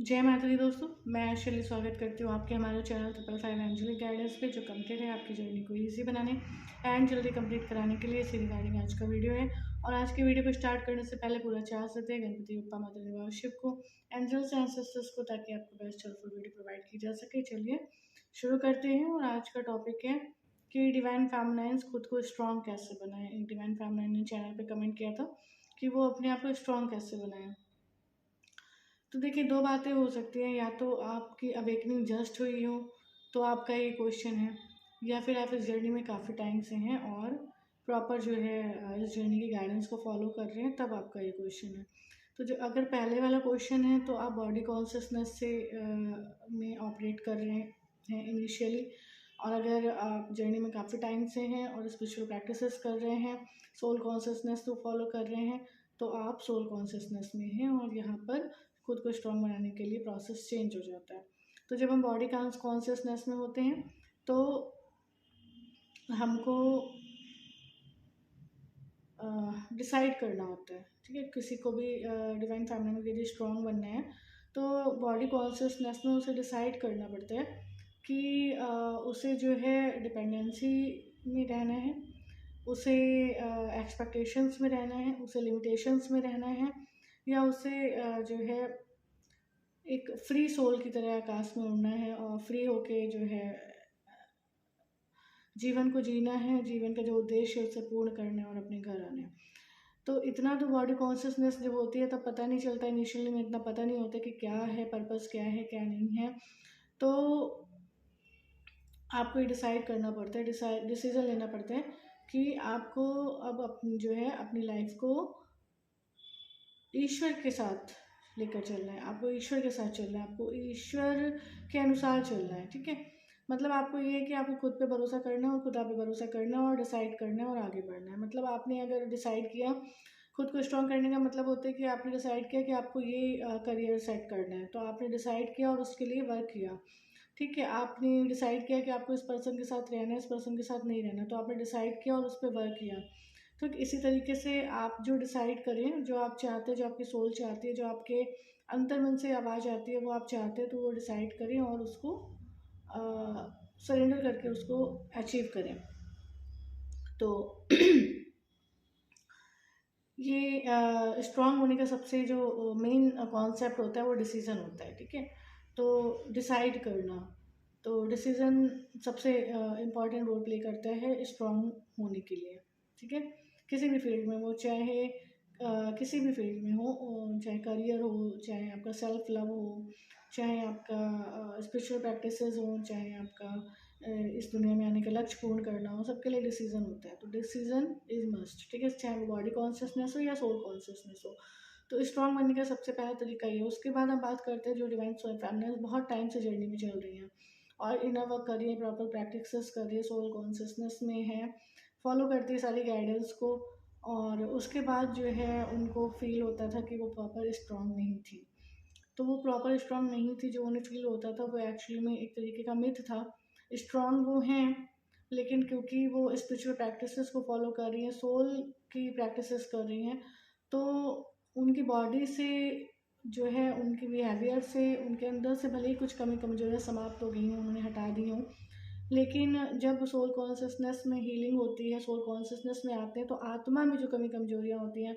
जय माता दी दोस्तों, मैं शैली स्वागत करती हूँ आपके हमारे चैनल 555 एंजलिक गाइडेंस पे, जो कमिटेड है आपकी जर्नी को इजी बनाने एंड जल्दी कंप्लीट कराने के लिए। इसी रिगार्डिंग आज का वीडियो है। और आज के वीडियो को स्टार्ट करने से पहले पूरा चार्ज देते हैं गणपति बप्पा माता निवास शिव को, एंजल्स एंड सिस्टर्स को, ताकि आपको बेस्ट हेल्पफुल वीडियो प्रोवाइड की जा सके। चलिए शुरू करते हैं। और आज का टॉपिक है कि डिवाइन फेमिनाइन्स खुद को स्ट्रॉन्ग कैसे बनाए। एक डिवाइन फेमिनाइन ने चैनल पर कमेंट किया था कि वो अपने आप को स्ट्रॉन्ग कैसे बनाए। तो देखिए, दो बातें हो सकती हैं। या तो आपकी अवेकनिंग जस्ट हुई हो तो आपका ये क्वेश्चन है, या फिर आप इस जर्नी में काफ़ी टाइम से हैं और प्रॉपर जो है इस जर्नी की गाइडेंस को फॉलो कर रहे हैं, तब आपका ये क्वेश्चन है। तो जो अगर पहले वाला क्वेश्चन है तो आप बॉडी कॉन्शियसनेस से में ऑपरेट कर रहे हैं इनिशियली। और अगर आप जर्नी में काफ़ी टाइम से हैं और स्पिरिचुअल प्रैक्टिसेस कर रहे हैं, सोल कॉन्शियसनेस को फॉलो कर रहे हैं, तो आप सोल कॉन्शियसनेस में हैं और यहाँ पर खुद को स्ट्रॉन्ग बनाने के लिए प्रोसेस चेंज हो जाता है। तो जब हम बॉडी कॉन्शियसनेस में होते हैं तो हमको डिसाइड करना होता है, ठीक है। किसी को भी डिवाइन फैमिली में यदि स्ट्रॉन्ग बनना है तो बॉडी कॉन्शियसनेस में उसे डिसाइड करना पड़ता है कि उसे जो है डिपेंडेंसी में रहना है, उसे एक्सपेक्टेशंस में रहना है, उसे लिमिटेशंस में रहना है, या उसे जो है एक फ्री सोल की तरह आकाश में उड़ना है और फ्री होके जो है जीवन को जीना है, जीवन का जो उद्देश्य है उसे पूर्ण करना है और अपने घर आना है। तो इतना तो बॉडी कॉन्शियसनेस जब होती है तब पता नहीं चलता, इनिशियली में इतना पता नहीं होता कि क्या है पर्पस, क्या है क्या नहीं है। तो आपको ये डिसाइड करना पड़ता है, डिसीजन लेना पड़ता है कि आपको अब अपनी जो है अपनी लाइफ को ईश्वर के साथ लेकर चलना है। आपको ईश्वर के साथ चलना है, आपको ईश्वर के अनुसार चलना है, ठीक है। मतलब आपको ये है कि आपको खुद पे भरोसा करना है और खुदा पे भरोसा करना है और डिसाइड करना है और आगे बढ़ना है। मतलब आपने अगर डिसाइड किया, खुद को स्ट्रॉन्ग करने का मतलब होता है कि आपने डिसाइड किया कि आपको ये करियर सेट करना है, तो आपने डिसाइड किया और उसके लिए वर्क किया, ठीक है। आपने डिसाइड किया कि आपको इस पर्सन के साथ रहना है, इस पर्सन के साथ नहीं रहना, तो आपने डिसाइड किया और उस पर वर्क किया। तो इसी तरीके से आप जो डिसाइड करें, जो आप चाहते हैं, जो आपकी सोल चाहती है, जो आपके अंतर मन से आवाज़ आती है वो आप चाहते हैं, तो वो डिसाइड करें और उसको सरेंडर करके उसको अचीव करें। तो ये स्ट्रांग होने का सबसे जो मेन कॉन्सेप्ट होता है वो डिसीज़न होता है, ठीक है। तो डिसाइड करना, तो डिसीज़न सबसे इम्पॉर्टेंट रोल प्ले करता है स्ट्रांग होने के लिए, ठीक है। किसी भी फील्ड में, वो चाहे किसी भी फील्ड में हो, चाहे करियर हो, चाहे आपका सेल्फ लव हो, चाहे आपका स्पिरिचुअल प्रैक्टिसेस हो, चाहे आपका इस दुनिया में आने का लक्ष्य पूर्ण करना हो, सबके लिए डिसीजन होता है। तो डिसीजन इज मस्ट, ठीक है, चाहे वो बॉडी कॉन्शियसनेस हो या सोल कॉन्शियसनेस हो। तो स्ट्रॉन्ग बनने का सबसे पहला तरीका ये है। उसके बाद हम बात करते हैं जो डिवाइन सोल फैमिली बहुत टाइम से जर्नी में चल रही हैं और इनर वर्क कर रही है, प्रॉपर प्रैक्टिसेस कर रही है, सोल कॉन्शियसनेस में है, फॉलो करती है सारी गाइडेंस को। और उसके बाद जो है उनको फील होता था कि वो प्रॉपर स्ट्रॉन्ग नहीं थी। तो वो प्रॉपर स्ट्रॉन्ग नहीं थी, जो उन्हें फील होता था वो एक्चुअली में एक तरीके का मिथ था। स्ट्रॉन्ग वो हैं, लेकिन क्योंकि वो स्पिरिचुअल प्रैक्टिसेस को फॉलो कर रही हैं, सोल की प्रैक्टिसेस कर रही हैं, तो उनकी बॉडी से जो है, उनकी बिहेवियर से, उनके अंदर से भले ही कुछ कमी कमजोरियाँ समाप्त हो गई हैं, उन्होंने हटा दी हों, लेकिन जब सोल कॉन्शियसनेस में हीलिंग होती है, सोल कॉन्शियसनेस में आते हैं, तो आत्मा में जो कमी कमजोरियाँ होती हैं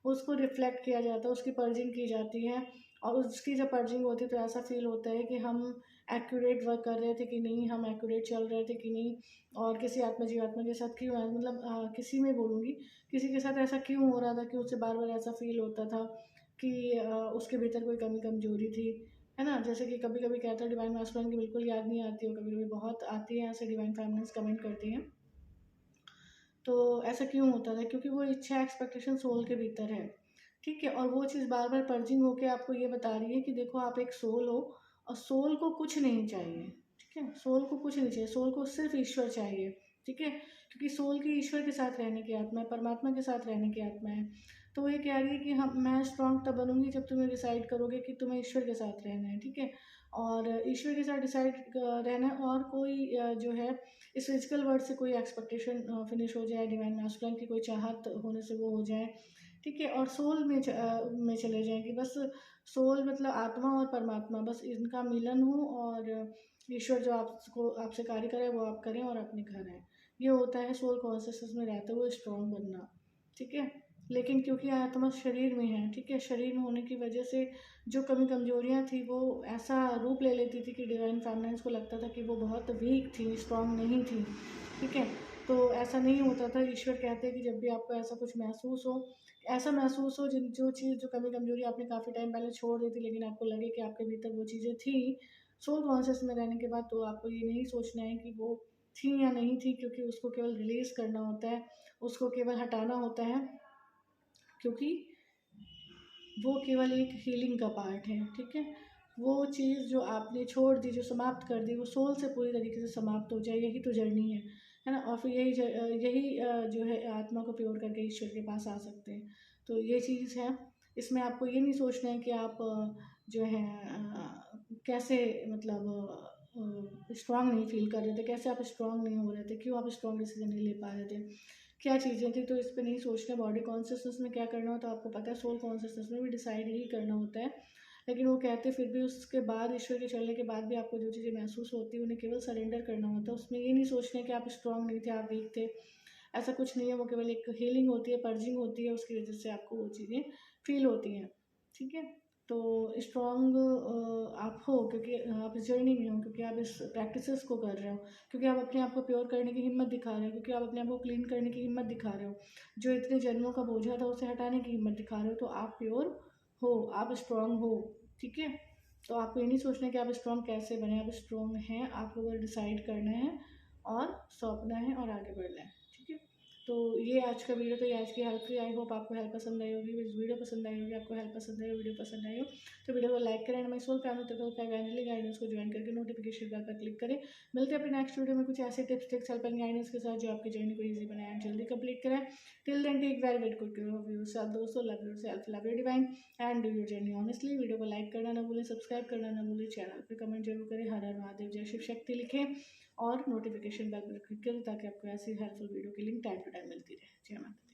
उसको रिफ्लेक्ट किया जाता है, उसकी पर्जिंग की जाती है। और उसकी जब पर्जिंग होती है तो ऐसा फील होता है कि हम एक्यूरेट वर्क कर रहे थे कि नहीं, हम एक्यूरेट चल रहे थे कि नहीं, और किसी आत्मा जीवात्मा के साथ क्यों मतलब किसी में बोलूँगी, किसी के साथ ऐसा क्यों हो रहा था कि उसे बार बार ऐसा फील होता था कि उसके भीतर कोई कमी कमजोरी थी, है ना। जैसे कि कभी कभी कहता है डिवाइन मास्टरमाइंड की बिल्कुल याद नहीं आती हो, कभी कभी बहुत आती है, ऐसे डिवाइन फैमिलीज कमेंट करती हैं। तो ऐसा क्यों होता था? क्योंकि वो इच्छा, एक्सपेक्टेशन सोल के भीतर है, ठीक है। और वो चीज़ बार बार पर्जिंग होके आपको ये बता रही है कि देखो, आप एक सोल हो और सोल को कुछ नहीं चाहिए, ठीक है। सोल को कुछ नहीं चाहिए, सोल को सिर्फ ईश्वर चाहिए, ठीक है। क्योंकि सोल की ईश्वर के साथ रहने की आत्मा है, परमात्मा के साथ रहने की आत्मा है। तो वो ये कह रही है कि हम मैं स्ट्रांग तब बनूंगी जब तुम्हें डिसाइड करोगे कि तुम्हें ईश्वर के साथ रहना है, ठीक है। और ईश्वर के साथ डिसाइड रहना है, और कोई जो है इस फिजिकल वर्ल्ड से कोई एक्सपेक्टेशन फिनिश हो जाए, डिवाइन मास्कुलिन की कोई चाहत होने से वो हो जाए, ठीक है। और सोल में चले जाएँ कि बस सोल मतलब आत्मा और परमात्मा, बस इनका मिलन हो और ईश्वर जो आपसे कार्य करे वो आप करें और अपने घर आएँ। ये होता है सोल कॉन्शियसनेस में रहते हुए स्ट्रॉन्ग बनना, ठीक है। लेकिन क्योंकि आत्मा शरीर में है, ठीक है, शरीर में होने की वजह से जो कमी कमजोरियाँ थी वो ऐसा रूप ले लेती थी कि डिवाइन फेमिनाइन्स को लगता था कि वो बहुत वीक थी, स्ट्रॉन्ग नहीं थी, ठीक है। तो ऐसा नहीं होता था। ईश्वर कहते हैं कि जब भी आपको ऐसा कुछ महसूस हो, ऐसा महसूस हो जिन जो चीज़ जो कमी कमजोरी आपने काफ़ी टाइम पहले छोड़ दी थी, लेकिन आपको लगे कि आपके भीतर वो चीज़ें थी सोल कॉन्शियस में रहने के बाद, तो आपको ये नहीं सोचना है कि वो थी या नहीं थी, क्योंकि उसको केवल रिलीज़ करना होता है, उसको केवल हटाना होता है, क्योंकि वो केवल एक हीलिंग का पार्ट है, ठीक है। वो चीज़ जो आपने छोड़ दी, जो समाप्त कर दी, वो सोल से पूरी तरीके से समाप्त हो जाए, यही तो जर्नी है ना। और फिर यही जो है आत्मा को प्योर करके ईश्वर के पास आ सकते हैं। तो ये चीज़ है। इसमें आपको ये नहीं सोचना है कि आप जो है कैसे मतलब स्ट्रांग नहीं फील कर रहे थे, कैसे आप स्ट्रांग नहीं हो रहे थे, क्यों आप स्ट्रांग डिसीजन नहीं ले पा रहे थे, क्या चीज़ें थी। तो इस पे नहीं सोचना। बॉडी कॉन्शियसनेस में क्या करना होता है आपको पता है, सोल कॉन्शियसनेस में भी डिसाइड ही करना होता है। लेकिन वो कहते फिर भी उसके बाद, ईश्वर के चलने के बाद भी आपको जो चीज़ें महसूस होती है उन्हें केवल सरेंडर करना होता है। उसमें ये नहीं सोचना है कि आप स्ट्रांग नहीं थे, आप वीक थे, ऐसा कुछ नहीं है। वो केवल एक हीलिंग होती है, पर्जिंग होती है, उसकी वजह से आपको वो चीज़ें फील होती हैं, ठीक है। तो स्ट्रॉन्ग आप हो क्योंकि आप इस जर्नी में हो, क्योंकि आप इस प्रैक्टिसेस को कर रहे हो, क्योंकि आप अपने आप को प्योर करने की हिम्मत दिखा रहे हो, क्योंकि आप अपने आप को क्लीन करने की हिम्मत दिखा रहे हो, जो इतने जन्मों का बोझा था उसे हटाने की हिम्मत दिखा रहे हो। तो आप प्योर हो, आप स्ट्रॉन्ग हो, ठीक है। तो आपको ये नहीं सोचना है कि आप स्ट्रॉन्ग कैसे बने, आप स्ट्रॉन्ग हैं, आपको बस डिसाइड करना है और सौंपना है और आगे बढ़ना है, ठीक है। तो ये आज का वीडियो, तो ये आज की हेल्प थी। आई होप आपको हेल्प पसंद आई होगी, वीडियो पसंद आई होगी, आपको हेल्प पसंद आई हो, वीडियो पसंद आई हो तो वीडियो को लाइक करें। And my soul family triple five angel guidance को ज्वाइन करके नोटिफिकेशन बेल पर क्लिक करें। मिलते हैं अपने नेक्स्ट वीडियो में कुछ ऐसे tips tricks help and guidance के साथ जो आपकी जर्नी को ईजी बनाए एंड जल्दी कंप्लीट करें। Till then take very good care of yourself दोस्तों, love yourself, love your divine and do your journey honestly. Video को लाइक करना ना भूलें, सब्सक्राइब करना ना भूलें, चैनल पर कमेंट जरूर करें, हर हर महादेव, जय शिव शक्ति लिखें और नोटिफिकेशन बेल पर क्लिक करें ताकि आपको ऐसी हेल्पफुल वीडियो की लिंक टाइम टू टाइम मिलती रहे। जय माता।